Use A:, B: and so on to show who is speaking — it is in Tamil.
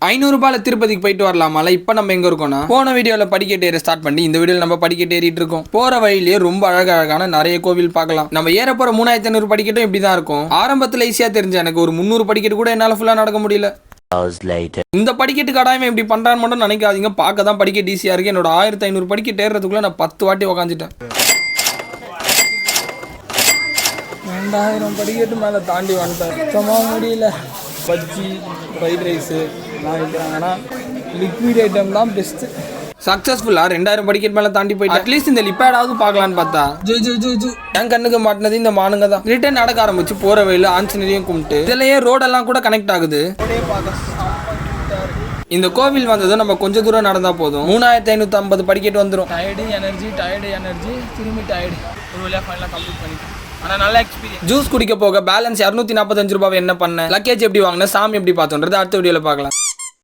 A: 500 திருப்பதிக்கு போயிட்டு வரலாமால. இப்போ நம்ம எங்க இருக்கோம்னா, போன வீடியோவில் படிக்கட்டு ஏற ஸ்டார்ட் பண்ணி இந்த வீடியோவில் நம்ம படிக்கட்டு ஏறிட்டு இருக்கோம். போற வழியிலேயே ரொம்ப அழகான நிறைய கோவில் பார்க்கலாம். நம்ம ஏற போற 3500 படிக்கட்டும் இப்படி தான் இருக்கும். ஆரம்பத்தில் ஈஸியா தெரிஞ்ச எனக்கு ஒரு 300 படிக்கட்டு கூட என்னால ஃபுல்லா நடக்க முடியல. இந்த படிக்கட்டு கடாயமே இப்படி பண்றான்னு மட்டும் நினைக்காதீங்க. பார்க்க தான் படிக்கட்டு ஈஸியா இருக்கு. என்னோட 1500 படிக்கட்டு ஏறதுக்குள்ள நான் 10 வாட்டி உக்காந்துட்டேன். 2000 படிக்கட்டு மேலே தாண்டி வந்துட்டேன். சுத்தமாக முடியல. பஜ்ஜி, ஃப்ரைட் ரைஸு நான் வைக்கிறாங்கன்னா லிக்விட் ஐட்டம் தான் பெஸ்ட்டு. சக்ஸஸ்ஃபுல்லாக 2000 படிக்கட் மேலே தாண்டி போயிட்டு அட்லீஸ்ட் இந்த லிப்பேடாவது பார்க்கலான்னு பார்த்தா என் கண்ணுக்கு மாட்டினது இந்த மானுங்க தான். ரிட்டர்ன் நடக்க ஆரம்பிச்சு போகிற வழியில் ஆஞ்சநேயரையும் கும்பிட்டு இதுலயே ரோடெல்லாம் கூட கனெக்ட் ஆகுது. இந்த கோவில் வந்ததும் நம்ம கொஞ்சம் தூரம் நடந்தா போதும் 3550 படிக்கட்டு வந்துடும். டயர்டு எனர்ஜி திரும்பி டயர்டு ஒரு வழியாக ஃபைனலாக கம்ப்ளீட் பண்ணிட்டேன். ஆனால் நல்ல எக்ஸ்பீரியன்ஸ். ஜூஸ் குடிக்க போக பேலன்ஸ் 245 ரூபாய் என்ன பண்ணேன், லக்கேஜ் எப்படி வாங்கினேன், சாமி எப்படி பார்த்தோன்றது அடுத்த வீடியோவில் பார்க்கலாம்.